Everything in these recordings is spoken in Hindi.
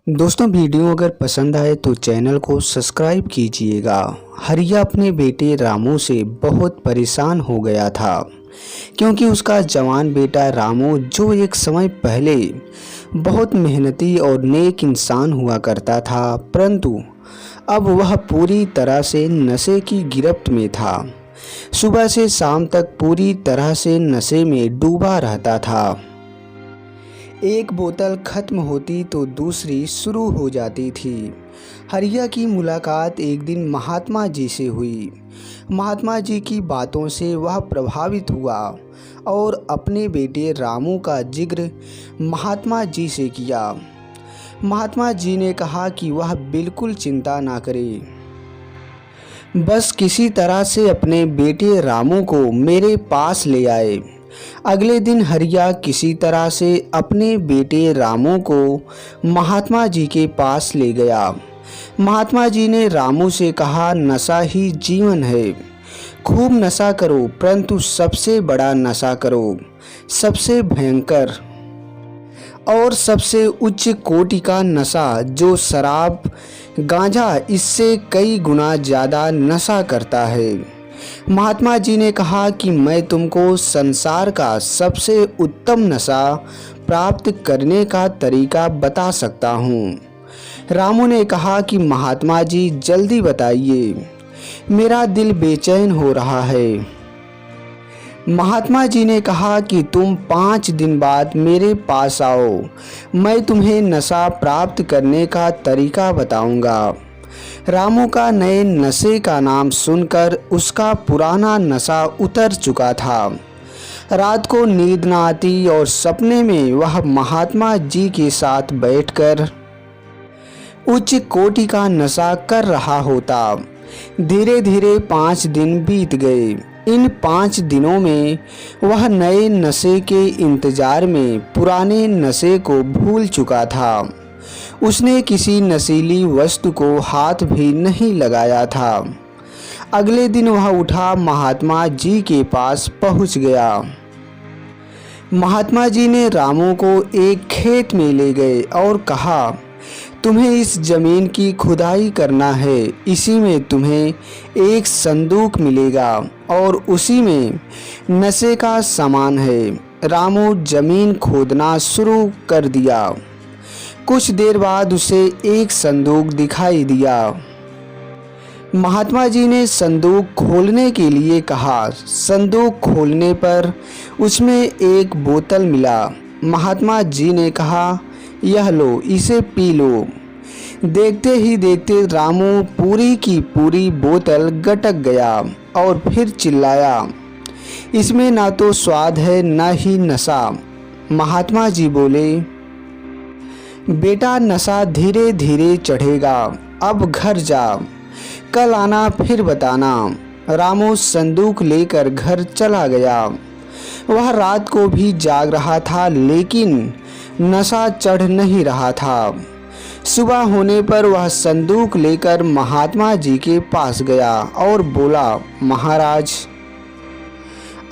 दोस्तों वीडियो अगर पसंद आए तो चैनल को सब्सक्राइब कीजिएगा। हरिया अपने बेटे रामू से बहुत परेशान हो गया था क्योंकि उसका जवान बेटा रामू जो एक समय पहले बहुत मेहनती और नेक इंसान हुआ करता था, परंतु अब वह पूरी तरह से नशे की गिरफ्त में था। सुबह से शाम तक पूरी तरह से नशे में डूबा रहता था। एक बोतल खत्म होती तो दूसरी शुरू हो जाती थी। हरिया की मुलाकात एक दिन महात्मा जी से हुई। महात्मा जी की बातों से वह प्रभावित हुआ और अपने बेटे रामू का जिक्र महात्मा जी से किया। महात्मा जी ने कहा कि वह बिल्कुल चिंता ना करे, बस किसी तरह से अपने बेटे रामू को मेरे पास ले आए। अगले दिन हरिया किसी तरह से अपने बेटे रामू को महात्मा जी के पास ले गया। महात्मा जी ने रामू से कहा, नशा ही जीवन है, खूब नशा करो, परंतु सबसे बड़ा नशा करो, सबसे भयंकर और सबसे उच्च कोटि का नशा जो शराब गांजा इससे कई गुना ज़्यादा नशा करता है। महात्मा जी ने कहा कि मैं तुमको संसार का सबसे उत्तम नशा प्राप्त करने का तरीका बता सकता हूँ। रामू ने कहा कि महात्मा जी जल्दी बताइए, मेरा दिल बेचैन हो रहा है। महात्मा जी ने कहा कि तुम 5 दिन बाद मेरे पास आओ, मैं तुम्हें नशा प्राप्त करने का तरीका बताऊंगा। रामू का नए नशे का नाम सुनकर उसका पुराना नशा उतर चुका था। रात को नींद न आती और सपने में वह महात्मा जी के साथ बैठकर उच्च कोटि का नशा कर रहा होता। धीरे धीरे 5 दिन बीत गए। इन 5 दिनों में वह नए नशे के इंतजार में पुराने नशे को भूल चुका था। उसने किसी नशीली वस्तु को हाथ भी नहीं लगाया था। अगले दिन वह उठा महात्मा जी के पास पहुंच गया। महात्मा जी ने रामू को एक खेत में ले गए और कहा, तुम्हें इस जमीन की खुदाई करना है, इसी में तुम्हें एक संदूक मिलेगा और उसी में नशे का सामान है। रामू जमीन खोदना शुरू कर दिया। कुछ देर बाद उसे एक संदूक दिखाई दिया। महात्मा जी ने संदूक खोलने के लिए कहा। संदूक खोलने पर उसमें एक बोतल मिला। महात्मा जी ने कहा, यह लो, इसे पी लो। देखते ही देखते रामू पूरी की पूरी बोतल गटक गया और फिर चिल्लाया, इसमें ना तो स्वाद है ना ही नशा। महात्मा जी बोले, बेटा नशा धीरे धीरे चढ़ेगा, अब घर जा, कल आना फिर बताना। रामू संदूक लेकर घर चला गया। वह रात को भी जाग रहा था लेकिन नशा चढ़ नहीं रहा था। सुबह होने पर वह संदूक लेकर महात्मा जी के पास गया और बोला, महाराज,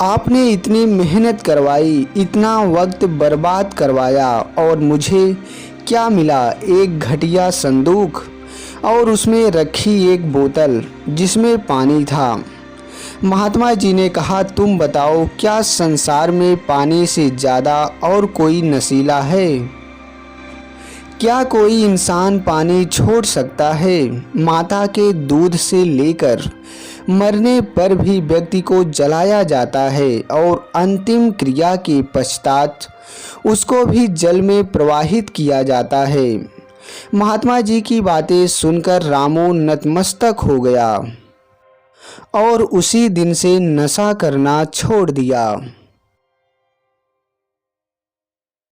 आपने इतनी मेहनत करवाई, इतना वक्त बर्बाद करवाया और मुझे क्या मिला? एक घटिया संदूक और उसमें रखी एक बोतल जिसमें पानी था। महात्मा जी ने कहा, तुम बताओ, क्या संसार में पानी से ज़्यादा और कोई नशीला है? क्या कोई इंसान पानी छोड़ सकता है? माता के दूध से लेकर मरने पर भी व्यक्ति को जलाया जाता है और अंतिम क्रिया के पश्चात उसको भी जल में प्रवाहित किया जाता है। महात्मा जी की बातें सुनकर रामू नतमस्तक हो गया और उसी दिन से नशा करना छोड़ दिया।